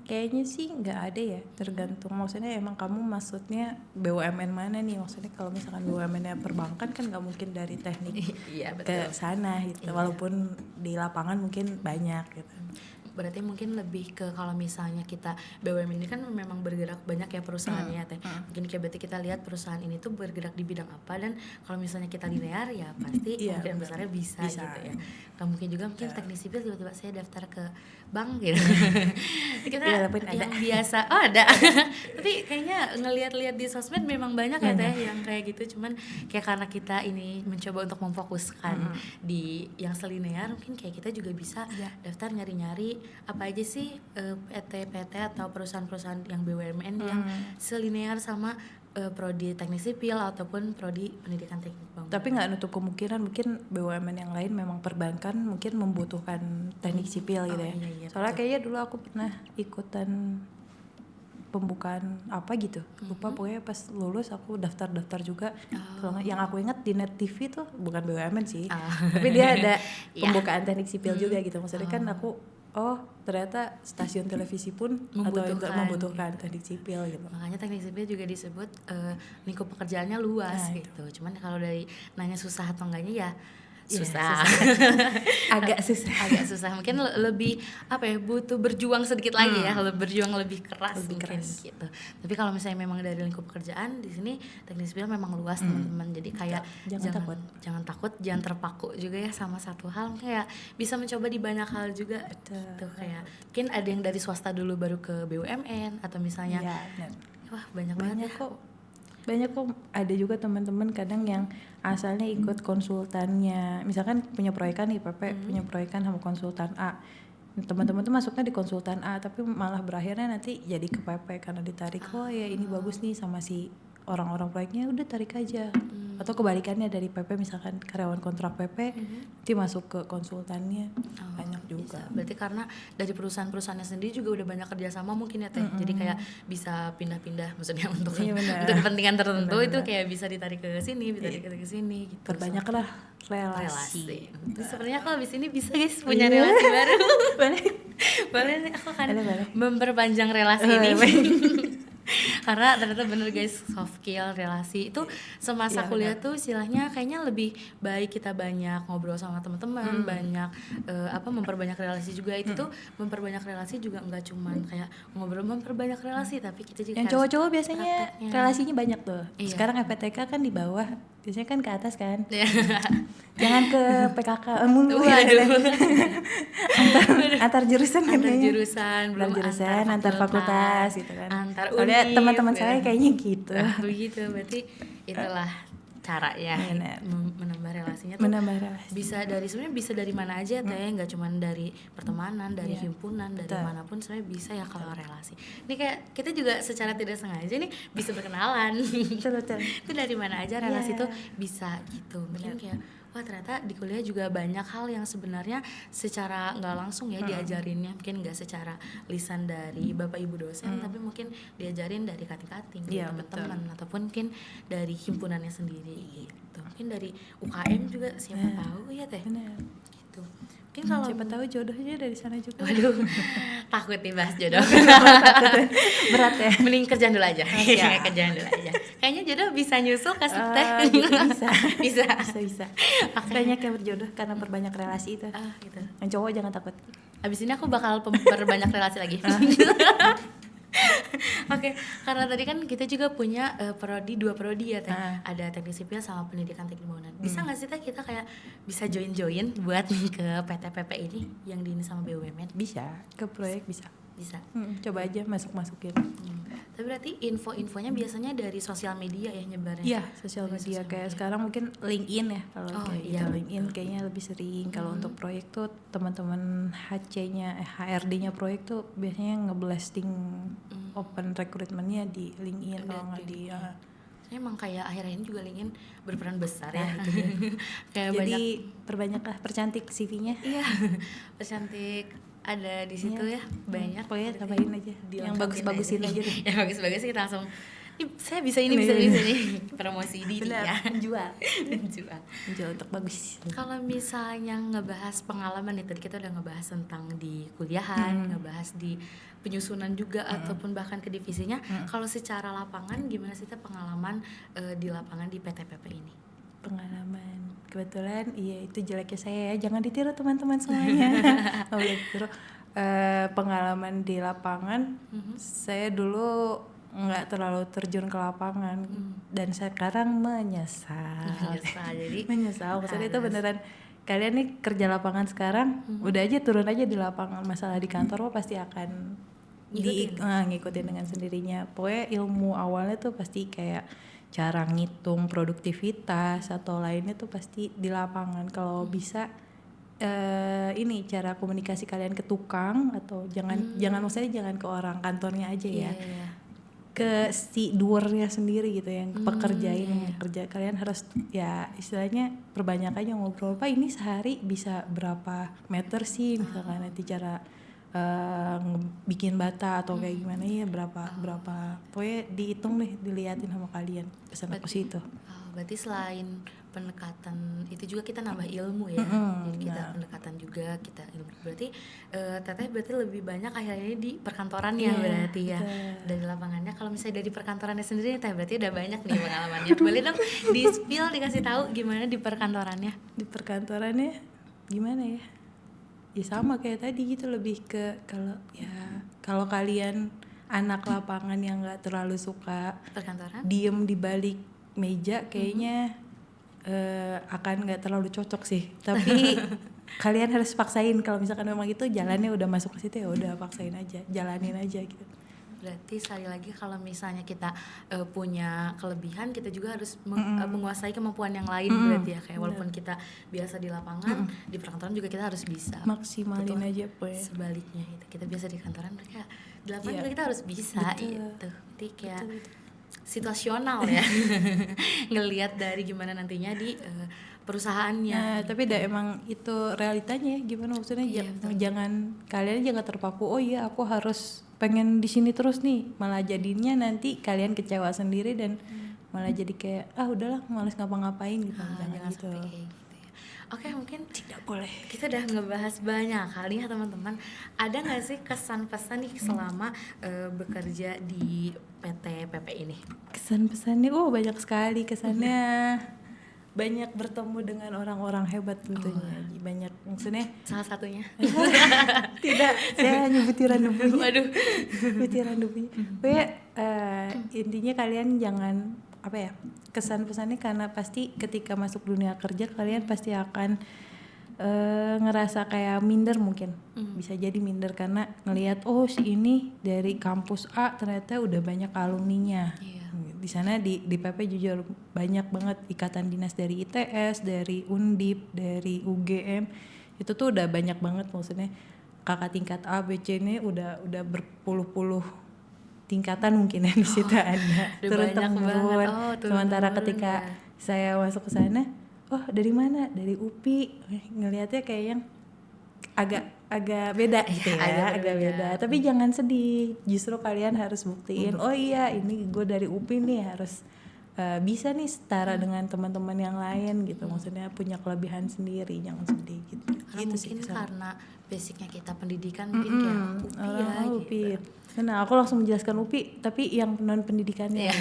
Speaker 2: Kayaknya sih nggak ada ya, tergantung. Maksudnya emang kamu maksudnya BUMN mana nih? Maksudnya kalau misalkan BUMN-nya perbankan kan nggak mungkin dari teknik ke sana gitu. Walaupun di lapangan mungkin banyak gitu.
Speaker 1: berarti mungkin lebih ke kalau misalnya kita BUMN ini kan memang bergerak banyak ya perusahaannya teh. Mungkin kayak berarti kita lihat perusahaan ini tuh bergerak di bidang apa, dan kalau misalnya kita linear ya pasti
Speaker 2: Iya,
Speaker 1: kemungkinan
Speaker 2: benar.
Speaker 1: besarnya bisa
Speaker 2: Bisa.
Speaker 1: gitu ya. Nggak mungkin juga mungkin teknik sipil tiba-tiba saya daftar ke bank gitu. Kita
Speaker 2: Iya, tapi ada.
Speaker 1: yang biasa ada. Tapi kayaknya ngelihat-lihat di sosmed memang banyak ya teh yang kayak gitu, cuman kayak karena kita ini mencoba untuk memfokuskan di yang selinear, mungkin kayak kita juga bisa daftar nyari-nyari apa aja sih PT atau perusahaan-perusahaan yang BUMN yang selinear sama prodi teknik sipil ataupun prodi pendidikan teknik bangunan.
Speaker 2: Tapi nggak nutup kemungkinan mungkin BUMN yang lain memang perbankan mungkin membutuhkan teknik sipil gitu ya.
Speaker 1: Iya,
Speaker 2: Soalnya kayaknya dulu aku pernah ikutan pembukaan apa gitu, lupa pokoknya pas lulus aku daftar juga. Kalau nggak, yang aku ingat di Net TV tuh bukan BUMN sih, tapi dia ada pembukaan teknik sipil juga gitu. Maksudnya kan aku ternyata stasiun televisi pun membutuhkan teknik sipil gitu.
Speaker 1: Makanya teknik sipil juga disebut lingkup pekerjaannya luas gitu. Cuman kalau dari nanya susah atau enggaknya ya susah.
Speaker 2: Agak susah.
Speaker 1: Mungkin lebih apa ya, butuh berjuang sedikit lagi ya, berjuang lebih keras mungkin gitu. Tapi kalau misalnya memang dari lingkup pekerjaan di sini teknik sipil memang luas teman-teman. Jadi kayak jangan takut, jangan terpaku juga ya sama satu hal. Kayak bisa mencoba di banyak hal juga. Tuh kayak mungkin ada yang dari swasta dulu baru ke BUMN atau misalnya wah banyak banget
Speaker 2: kok. Banyak kok, ada juga teman-teman kadang yang asalnya ikut konsultannya, misalkan punya proyekan nih PP, punya proyekan sama konsultan A, teman-teman tuh masuknya di konsultan A tapi malah berakhirnya nanti jadi ke PP karena ditarik, oh ya ini bagus nih sama si orang-orang proyeknya, udah tarik aja. Atau kebalikannya dari PP, misalkan karyawan kontrak PP nanti masuk ke konsultannya. Banyak juga.
Speaker 1: Bisa. Berarti karena dari perusahaan-perusahaannya sendiri juga udah banyak kerjasama mungkin ya teh. Jadi kayak bisa pindah-pindah, maksudnya untuk kepentingan tertentu itu kayak bisa ditarik ke sini, bisa ditarik ke sini gitu.
Speaker 2: Perbanyaklah relasi.
Speaker 1: Sebenarnya kalau di sini bisa guys punya relasi baru. boleh nih, aku akan memperpanjang relasi ini. Karena ternyata bener guys, soft skill, relasi itu semasa kuliah tuh istilahnya kayaknya lebih baik kita banyak ngobrol sama teman-teman, banyak memperbanyak relasi juga. Itu tuh memperbanyak relasi juga nggak cuman kayak ngobrol memperbanyak relasi, tapi kita juga
Speaker 2: yang cowok-cowok biasanya relasinya banyak tuh. Sekarang FPTK kan di bawah, biasanya kan ke atas kan. Jangan ke PKK mulu antar jurusan kan, antar fakultas gitu kan.
Speaker 1: Antar
Speaker 2: Soalnya teman-teman saya kayaknya gitu.
Speaker 1: Begitu, berarti itulah cara ya menambah relasinya tuh. Bisa dari sebenarnya bisa dari mana aja teh, nggak cuma dari pertemanan, dari himpunan, dari manapun sebenarnya bisa ya kalau relasi. Ini kayak kita juga secara tidak sengaja nih bisa berkenalan. Betul. Itu dari mana aja relasi tuh bisa gitu. Mungkin kayak wah ternyata di kuliah juga banyak hal yang sebenarnya secara nggak langsung ya diajarinnya, mungkin nggak secara lisan dari bapak ibu dosen, tapi mungkin diajarin dari kating-kating, dari teman-teman ataupun mungkin dari himpunannya sendiri gitu. Mungkin dari UKM juga siapa tahu ya teh. Gitu. Mungkin kalau
Speaker 2: siapa tahu jodohnya dari sana juga.
Speaker 1: Waduh, takut nih bahas jodoh.
Speaker 2: Berat ya.
Speaker 1: Mending kerjaan dulu aja. Kerjaan dulu aja. Kayaknya jodoh bisa nyusul kasih teh. Bisa.
Speaker 2: Banyak yang berjodoh karena perbanyak relasi itu.
Speaker 1: Gitu.
Speaker 2: Yang cowok jangan takut.
Speaker 1: Abis ini aku bakal perbanyak relasi lagi. Oke, karena tadi kan kita juga punya dua prodi ya teh. Ada teknik sipil sama pendidikan teknik bangunan. Bisa nggak sih teh kita kayak bisa join buat ke PT-PP ini yang di ini sama BUMN?
Speaker 2: Bisa, ke proyek bisa. Coba aja masukin.
Speaker 1: Tapi berarti info-infonya biasanya dari sosial media ya nyebarnya?
Speaker 2: Iya, sosial media kayak sekarang mungkin LinkedIn ya kalau LinkedIn kayaknya lebih sering. Kalau untuk proyek tuh teman-teman HRD-nya proyek tuh biasanya ngeblasting open recruitment-nya di LinkedIn kalau nggak di
Speaker 1: emang kayak akhir-akhir ini juga LinkedIn berperan besar ya.
Speaker 2: Kayak jadi perbanyaklah, percantik CV-nya.
Speaker 1: Iya, percantik ada di situ ya banyak.
Speaker 2: Pokoknya tambahin aja yang bagus-bagusin aja deh.
Speaker 1: Yang bagus-bagusin langsung saya bisa ini bisa nih promosi diri ya.
Speaker 2: Menjual
Speaker 1: untuk bagus. Kalau misalnya ngebahas pengalaman nih, tadi kita udah ngebahas tentang di kuliahan, ngebahas di penyusunan juga ataupun bahkan ke divisinya. Kalau secara lapangan gimana sih teh pengalaman di lapangan di PT-PP ini?
Speaker 2: Pengalaman kebetulan itu jeleknya saya ya, jangan ditiru teman-teman semuanya. Nggak boleh ditiru. pengalaman di lapangan, saya dulu nggak terlalu terjun ke lapangan dan sekarang menyesal.
Speaker 1: Jadi
Speaker 2: Menyesal, maksudnya itu beneran kalian nih kerja lapangan sekarang, udah aja turun aja di lapangan, masalah di kantor mah pasti akan ngikutin dengan sendirinya. Pokoknya ilmu awalnya tuh pasti kayak cara ngitung produktivitas atau lainnya tuh pasti di lapangan. Kalau bisa ini cara komunikasi kalian ke tukang atau jangan maksudnya jangan ke orang kantornya aja ya. Ke si doernya sendiri gitu yang pekerjain yang kerja, kalian harus ya istilahnya perbanyak aja ngobrol, Pak ini sehari bisa berapa meter sih misalkan nanti cara bikin bata atau kayak gimana ya berapa pokoknya dihitung deh, diliatin sama kalian, pesan aku sih itu.
Speaker 1: Berarti selain pendekatan itu juga kita nambah ilmu ya. Jadi kita pendekatan juga, kita ilmu. Berarti Teteh berarti lebih banyak akhirnya di perkantorannya berarti ya. Dari lapangannya. Kalau misalnya dari perkantorannya sendiri Teteh berarti udah banyak nih pengalamannya. Boleh dong di-spill, dikasih tahu gimana di perkantorannya?
Speaker 2: Di perkantorannya gimana ya? Ya sama kayak tadi gitu, lebih ke kalau kalian anak lapangan yang nggak terlalu suka
Speaker 1: Perkantoran?
Speaker 2: diem di balik meja kayaknya akan nggak terlalu cocok sih. Tapi kalian harus paksain kalau misalkan memang itu jalannya udah masuk ke situ, ya udah paksain aja, jalanin aja gitu.
Speaker 1: Berarti sekali lagi kalau misalnya kita punya kelebihan, kita juga harus menguasai kemampuan yang lain berarti ya, kayak walaupun kita biasa di lapangan, di perkantoran juga kita harus bisa
Speaker 2: maksimalin aja pokoknya.
Speaker 1: Sebaliknya gitu, kita biasa di kantoran, mereka di lapangan juga kita harus bisa gitu. Jadi kayak situasional ya. Ngelihat dari gimana nantinya di perusahaannya.
Speaker 2: Tapi emang itu realitanya ya, gimana maksudnya jangan kalian jangan terpaku, oh iya aku harus pengen di sini terus nih, malah jadinya nanti kalian kecewa sendiri dan malah jadi kayak udahlah malas ngapa-ngapain gitu.
Speaker 1: Jangan
Speaker 2: gitu.
Speaker 1: Sampai kayak gitu ya. Oke, mungkin
Speaker 2: tidak boleh.
Speaker 1: Kita udah ngebahas banyak kali ya teman-teman. Ada nggak sih kesan-pesan nih selama bekerja di PT PP ini?
Speaker 2: Kesan-pesannya banyak sekali kesannya. Banyak bertemu dengan orang-orang hebat tentunya. Banyak maksudnya.
Speaker 1: Salah satunya.
Speaker 2: Tidak, saya hanya butiran debunya.
Speaker 1: Waduh.
Speaker 2: Butiran debunya. Pokoknya intinya kalian jangan kesan-pesannya, karena pasti ketika masuk dunia kerja kalian pasti akan ngerasa kayak minder mungkin. Bisa jadi minder karena ngelihat si ini dari kampus A ternyata udah banyak alumninya. Di sana di PP jujur banyak banget ikatan dinas dari ITS, dari Undip, dari UGM. Itu tuh udah banyak banget, maksudnya kakak tingkat A, B, C ini udah berpuluh-puluh tingkatan mungkin yang di situ ada. Turun temurun. Sementara ketika saya masuk ke sana, dari mana? Dari UPI. Ngelihatnya kayak yang agak beda gitu ya, agak beda. Tapi jangan sedih, justru kalian harus buktiin, iya ini gue dari UPI nih, harus bisa nih setara dengan teman-teman yang lain gitu. Maksudnya punya kelebihan sendiri, jangan sedih gitu.
Speaker 1: Karena
Speaker 2: gitu
Speaker 1: mungkin
Speaker 2: sih,
Speaker 1: karena basicnya kita pendidikan mungkin kayak UPI ya
Speaker 2: UPI.
Speaker 1: gitu.
Speaker 2: Nah aku langsung menjelaskan UPI tapi yang non pendidikannya.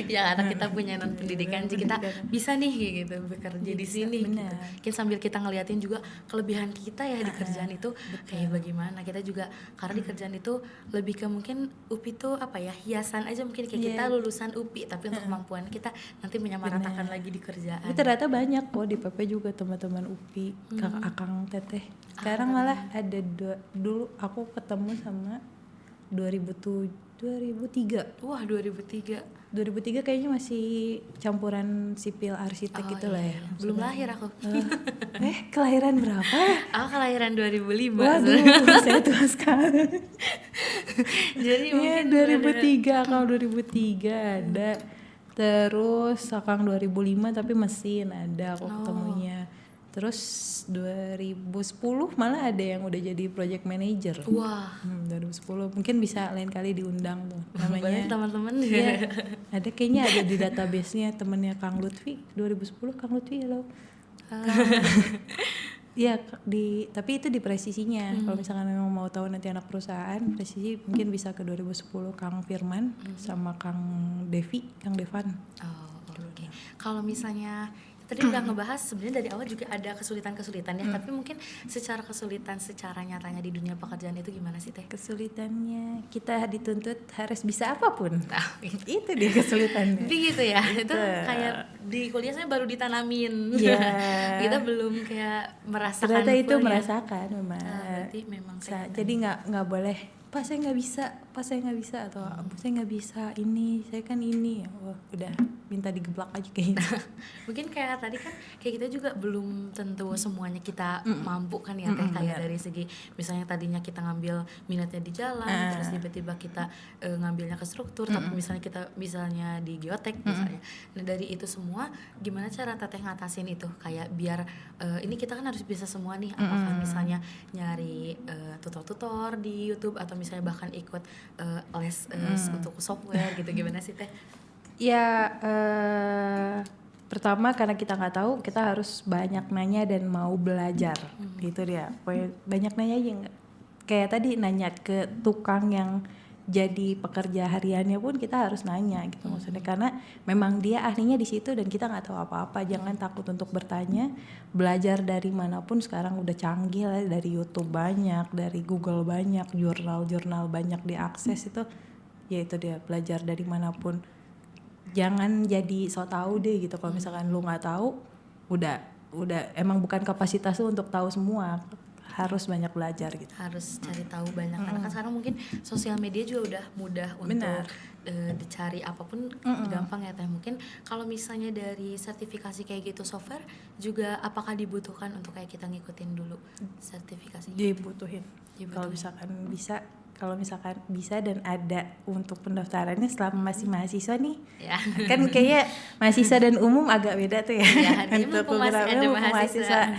Speaker 1: Ya karena kita punya non pendidikan, jadi kita bisa nih gitu bekerja di sini. Gitu. Mungkin sambil kita ngeliatin juga kelebihan kita ya di kerjaan itu kayak bagaimana. Kita juga karena di kerjaan itu lebih ke mungkin UPI itu hiasan aja, mungkin kayak kita lulusan UPI tapi untuk kemampuan kita nanti menyamaratakan lagi di kerjaan.
Speaker 2: Tapi ternyata banyak kok di PP juga teman-teman UPI, kakak akang teteh. Sekarang malah ada dulu aku ketemu sama 2003.
Speaker 1: Wah, 2003
Speaker 2: kayaknya masih campuran sipil arsitek lah ya.
Speaker 1: Belum lahir aku.
Speaker 2: Kelahiran berapa?
Speaker 1: Aku kelahiran 2005.
Speaker 2: Waduh, saya tua sekali.
Speaker 1: Jadi mungkin
Speaker 2: 2003, akang 2003 ada. Terus akang 2005 tapi mesin ada aku ketemunya. Terus 2010 malah ada yang udah jadi project manager.
Speaker 1: Wah.
Speaker 2: 2010 mungkin bisa lain kali diundang tuh. Namanya.
Speaker 1: Boleh teman-teman.
Speaker 2: Ya, ada kayaknya ada di database-nya temennya Kang Lutfi 2010. Kang Lutfi halo. Iya tapi itu di presisinya. Kalau misalkan memang mau tahu nanti anak perusahaan, presisi mungkin bisa ke 2010 Kang Firman sama Kang Devan.
Speaker 1: Oke. Kalau misalnya tadi udah ngebahas sebenarnya dari awal juga ada kesulitan-kesulitan ya, tapi mungkin secara kesulitan secara nyatanya di dunia pekerjaan itu gimana sih Teh?
Speaker 2: Kesulitannya kita dituntut harus bisa apapun.
Speaker 1: Nah,
Speaker 2: Itu dia kesulitannya.
Speaker 1: begitu ya. Itu
Speaker 2: Itu.
Speaker 1: kayak di kuliah saya baru ditanamin.
Speaker 2: Iya.
Speaker 1: Kita belum kayak merasakan
Speaker 2: Ternyata itu
Speaker 1: full ya.
Speaker 2: merasakan memang.
Speaker 1: Berarti memang kayak
Speaker 2: Jadi nggak boleh Pak saya nggak bisa atau Bu saya nggak bisa ini saya kan ini, wah udah minta digeblak aja kayaknya.
Speaker 1: mungkin kayak tadi kan kayak kita juga belum tentu semuanya kita mampu kan ya Teh, kayak dari segi misalnya tadinya kita ngambil minatnya di jalan terus tiba-tiba kita ngambilnya ke struktur, tapi misalnya kita misalnya di geotek misalnya. Nah dari itu semua gimana cara Teteh ngatasin itu kayak biar ini kita kan harus bisa semua nih, apakah misalnya nyari tutor-tutor di YouTube atau misalnya bahkan ikut les untuk software gitu, gimana sih Teh?
Speaker 2: Ya pertama karena kita nggak tahu kita harus banyak nanya dan mau belajar. Itu dia. Pokoknya banyak nanya aja kayak tadi nanya ke tukang yang jadi pekerja hariannya pun kita harus nanya gitu maksudnya, karena memang dia ahlinya di situ dan kita nggak tahu apa-apa. Jangan takut untuk bertanya, belajar dari manapun sekarang udah canggih lah, dari YouTube banyak, dari Google banyak, jurnal-jurnal banyak diakses itu. Ya itu dia, belajar dari manapun. Jangan jadi so tahu deh gitu. Kalau misalkan lu nggak tahu, udah emang bukan kapasitas lu untuk tahu semua. Harus banyak belajar gitu.
Speaker 1: Harus cari tahu banyak karena kan sekarang mungkin sosial media juga udah mudah untuk dicari apapun gampang ya Teh. Mungkin kalau misalnya dari sertifikasi kayak gitu software juga apakah dibutuhkan untuk kayak kita ngikutin dulu sertifikasinya?
Speaker 2: Dibutuhin. Kalau misalkan bisa dan ada untuk pendaftarannya selama masih mahasiswa nih.
Speaker 1: Ya.
Speaker 2: Kan kayaknya mahasiswa dan umum agak beda tuh ya.
Speaker 1: Ya,
Speaker 2: untuk
Speaker 1: masih ada mahasiswa.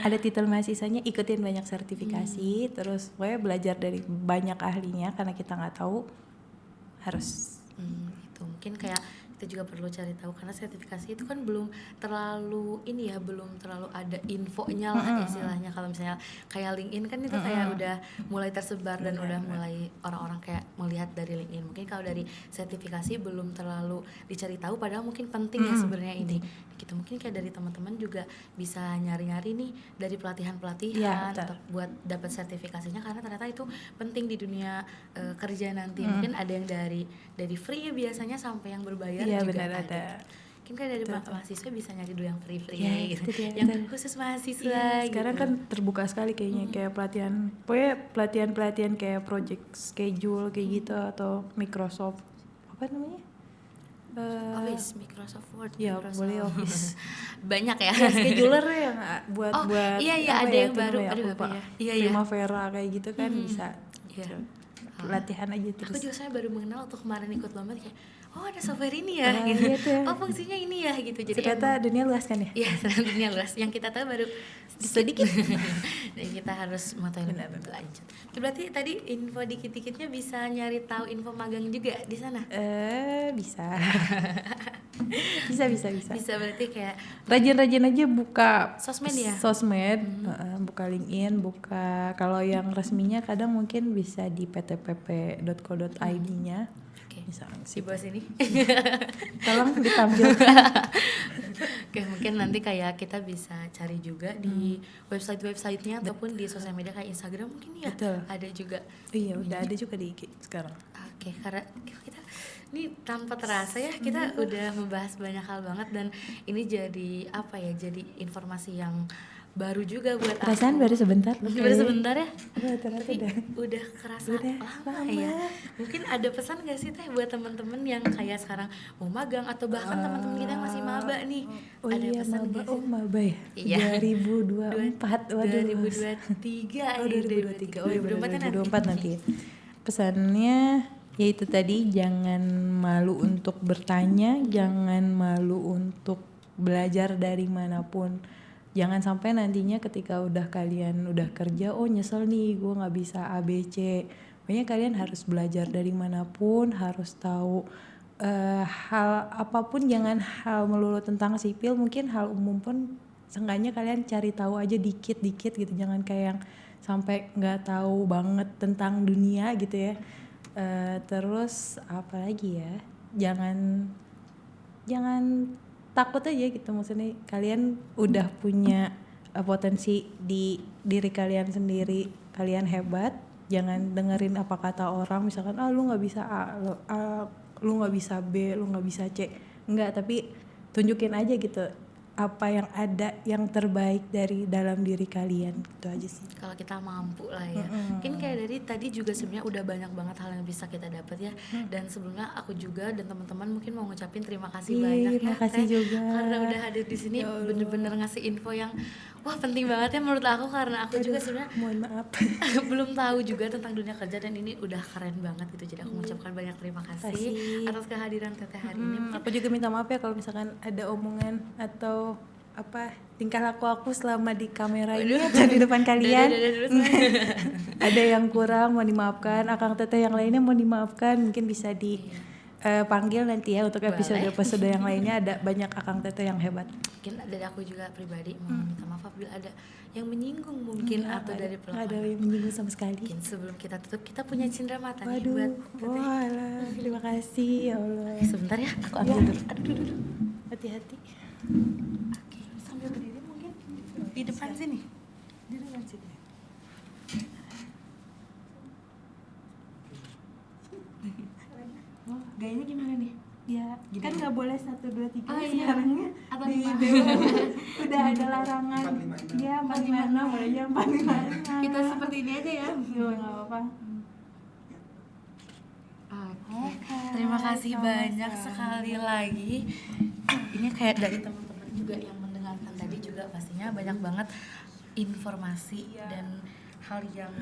Speaker 2: Ada titel mahasiswanya, ikutin banyak sertifikasi, terus pokoknya belajar dari banyak ahlinya karena kita nggak tahu harus.
Speaker 1: Itu mungkin kayak kita juga perlu cari tahu karena sertifikasi itu kan belum terlalu ada infonya lah istilahnya. Kalau misalnya kayak LinkedIn kan itu kayak udah mulai tersebar dan udah mulai orang-orang kayak melihat dari LinkedIn. Mungkin kalau dari sertifikasi belum terlalu dicari tahu, padahal mungkin penting ya sebenarnya ini. Gitu mungkin kayak dari teman-teman juga bisa nyari-nyari nih dari pelatihan-pelatihan untuk buat dapat sertifikasinya, karena ternyata itu penting di dunia kerja nanti. Mungkin ada yang dari free biasanya sampai yang berbayar.
Speaker 2: Iya,
Speaker 1: juga
Speaker 2: benar ada.
Speaker 1: Mungkin kayak dari mahasiswa bisa nyari dulu yang free
Speaker 2: Ya,
Speaker 1: gitu.
Speaker 2: dia,
Speaker 1: yang khusus mahasiswa.
Speaker 2: Iya, sekarang
Speaker 1: gitu.
Speaker 2: kan terbuka sekali kayaknya kayak pelatihan kayak project schedule kayak gitu, atau Microsoft apa namanya?
Speaker 1: Office, Microsoft Word,
Speaker 2: Ya
Speaker 1: Microsoft.
Speaker 2: boleh Office.
Speaker 1: Banyak ya.
Speaker 2: Scheduler yang buat
Speaker 1: iya
Speaker 2: apa
Speaker 1: ada
Speaker 2: ya,
Speaker 1: yang
Speaker 2: itu
Speaker 1: baru,
Speaker 2: namanya,
Speaker 1: aduh
Speaker 2: aku
Speaker 1: apa
Speaker 2: lupa.
Speaker 1: ya. Iya.
Speaker 2: Primavera kayak gitu kan bisa.
Speaker 1: Iya.
Speaker 2: Latihan aja terus.
Speaker 1: Aku juga saya baru mengenal waktu kemarin ikut lomba kayak ada software ini ya gitu.
Speaker 2: Iya tuh.
Speaker 1: Fungsinya ini ya gitu. Jadi
Speaker 2: ternyata dunia luas kan ya?
Speaker 1: Iya, dunia luas. Yang kita tahu baru sedikit. Dan kita harus mengetahui lebih lanjut. Berarti tadi info dikit-dikitnya bisa nyari tahu info magang juga di sana?
Speaker 2: Bisa. bisa.
Speaker 1: Bisa berarti kayak
Speaker 2: Rajin-rajin aja buka
Speaker 1: sosmed ya?
Speaker 2: Buka LinkedIn, buka kalau yang resminya kadang mungkin bisa di ptpp.co.id-nya. Bisa
Speaker 1: di bawah sini.
Speaker 2: Tolong ditampilkan.
Speaker 1: Oke, mungkin nanti kayak kita bisa cari juga di website-websitenya ataupun di sosial media kayak Instagram mungkin ya.
Speaker 2: Betul.
Speaker 1: Ada juga.
Speaker 2: Iya, udah ada juga di IG sekarang.
Speaker 1: Oke, karena kita ini tanpa terasa ya kita udah membahas banyak hal banget, dan ini jadi jadi informasi yang baru juga buat
Speaker 2: perasaan
Speaker 1: aku.
Speaker 2: baru sebentar
Speaker 1: Ya.
Speaker 2: Tapi
Speaker 1: udah kerasa
Speaker 2: udah
Speaker 1: lama ya. Mungkin ada pesan gak sih Teh buat teman-teman yang kayak sekarang mau magang atau bahkan teman-teman kita yang masih maba nih? Ada pesan gak sih?
Speaker 2: Maba ya?
Speaker 1: Iya.
Speaker 2: 2024 2024 nanti. Pesannya yaitu tadi, jangan malu untuk bertanya, jangan malu untuk belajar dari manapun. Jangan sampai nantinya ketika kalian udah kerja, nyesel nih gue nggak bisa ABC. Pokoknya kalian harus belajar dari manapun, harus tahu hal apapun, jangan hal melulu tentang sipil, mungkin hal umum pun seenggaknya kalian cari tahu aja dikit-dikit gitu. Jangan kayak yang sampai nggak tahu banget tentang dunia gitu ya. Terus apa lagi ya? Jangan takut aja gitu, maksudnya kalian udah punya potensi di diri kalian sendiri, kalian hebat, jangan dengerin apa kata orang, misalkan lu nggak bisa lu nggak bisa B, lu nggak bisa C, enggak, tapi tunjukin aja gitu apa yang ada yang terbaik dari dalam diri kalian, gitu aja sih.
Speaker 1: Kalau kita mampu lah ya. Mungkin kayak dari tadi juga sebenarnya udah banyak banget hal yang bisa kita dapat ya. Dan sebelumnya aku juga dan teman-teman mungkin mau ngucapin terima kasih banyak
Speaker 2: Terima kasih
Speaker 1: Teh,
Speaker 2: juga.
Speaker 1: karena udah hadir di sini, bener-bener ngasih info yang wah penting banget ya menurut aku, karena aku juga sebenarnya
Speaker 2: Mohon maaf.
Speaker 1: belum tahu juga tentang dunia kerja, dan ini udah keren banget gitu. Jadi aku mengucapkan banyak terima kasih atas kehadiran Teteh hari ini.
Speaker 2: Aku juga minta maaf ya kalau misalkan ada omongan atau apa tingkah laku aku selama di kamera ini atau di depan kalian ada yang kurang, mau dimaafkan. Akang Teteh yang lainnya mau dimaafkan, mungkin bisa panggil nanti ya untuk episode yang lainnya, ada banyak Akang Teteh yang hebat.
Speaker 1: Mungkin dari aku juga pribadi mau minta maaf apabila ada yang menyinggung mungkin atau dari
Speaker 2: Nggak ada yang menyinggung sama sekali.
Speaker 1: Mungkin sebelum kita tutup, kita punya cindera mata nih
Speaker 2: Waduh,
Speaker 1: buat Teteh.
Speaker 2: walah, terima kasih ya Allah.
Speaker 1: Sebentar ya, aku ambil dulu. Aduh.
Speaker 2: Hati-hati.
Speaker 1: Oke, sambil berdiri mungkin di depan sini.
Speaker 2: Di depan sini. Oh, gayanya gimana nih? Ya,
Speaker 1: Gini.
Speaker 2: kan nggak boleh 1, 2, 3
Speaker 1: Oh, iya.
Speaker 2: sekarangnya
Speaker 1: Atau
Speaker 2: di
Speaker 1: 5.
Speaker 2: udah ada larangan.
Speaker 3: 456.
Speaker 2: Ya, 456 bolehnya 456.
Speaker 1: Kita seperti ini aja ya.
Speaker 2: Nggak apa-apa.
Speaker 1: Oke. Terima kasih banyak sekali lagi. Ini kayak dari teman-teman juga yang mendengarkan tadi juga pastinya banyak banget informasi dan hal yang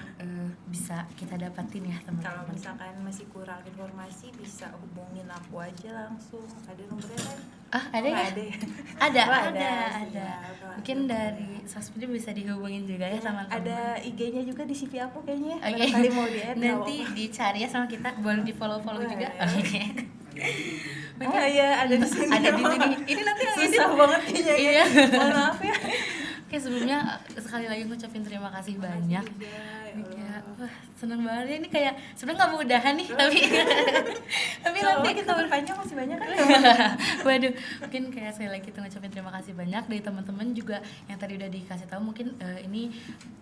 Speaker 1: bisa kita dapatin ya
Speaker 2: Kalau
Speaker 1: teman-teman.
Speaker 2: misalkan masih kurang informasi bisa hubungin aku aja langsung. Ada nomornya kan?
Speaker 1: Ada
Speaker 2: Oh,
Speaker 1: ya?
Speaker 2: ada ya?
Speaker 1: Ada,
Speaker 2: Oh,
Speaker 1: ada.
Speaker 2: siap.
Speaker 1: Mungkin dari sosmed bisa dihubungin juga ya sama teman.
Speaker 2: Ada IG-nya juga di CV aku kayaknya.
Speaker 1: Oke.
Speaker 2: Barangkali mau di-add.
Speaker 1: Nanti dicari ya sama kita, boleh di follow juga.
Speaker 2: Boleh.
Speaker 1: Oke.
Speaker 2: Oh iya, ada di sini.
Speaker 1: Ada di sini. Ini nanti yang
Speaker 2: Susah banget kayaknya.
Speaker 1: Iya.
Speaker 2: Mohon maaf ya.
Speaker 1: Oke, sebelumnya sekali lagi ngucapin terima kasih banyak. Ini kayak, wah seneng banget ya, ini kayak sebenarnya nggak mau udahan nih, tapi nanti
Speaker 2: kita berpanjang masih banyak kan.
Speaker 1: waduh, mungkin kayak sekali lagi kita ngucapin terima kasih banyak dari teman-teman juga yang tadi udah dikasih tahu. Mungkin ini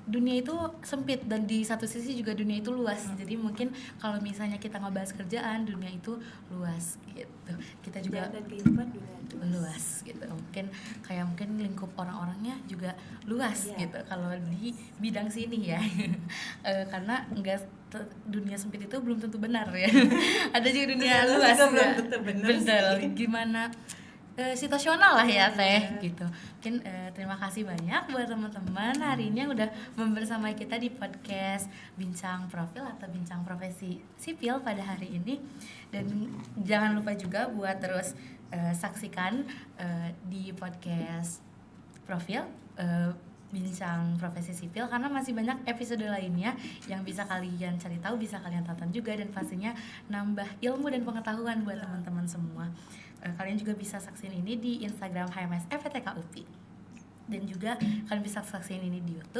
Speaker 1: dunia itu sempit dan di satu sisi juga dunia itu luas. Jadi mungkin kalau misalnya kita ngebahas kerjaan, dunia itu luas gitu. Kita juga
Speaker 2: Dan kehidupan juga
Speaker 1: luas gitu. Mungkin lingkup orang-orangnya juga luas gitu kalau di bidang sini ya. Karena dunia sempit itu belum tentu benar ya. Ada juga dunia luas
Speaker 2: juga belum
Speaker 1: ya.
Speaker 2: tentu benar
Speaker 1: Betul.
Speaker 2: sih.
Speaker 1: Gimana situasional lah ya Teh gitu. Mungkin terima kasih banyak buat teman-teman hari ini yang udah membersamai kita di podcast Bincang Profil atau Bincang Profesi Sipil pada hari ini. Dan jangan lupa juga buat terus saksikan di podcast Profil Bincang Profesi Sipil, karena masih banyak episode lainnya yang bisa kalian cari tahu, bisa kalian tonton juga, dan pastinya nambah ilmu dan pengetahuan buat teman-teman semua. Kalian juga bisa saksiin ini di Instagram HMS FPTK UPI, dan juga kalian bisa saksiin ini di YouTube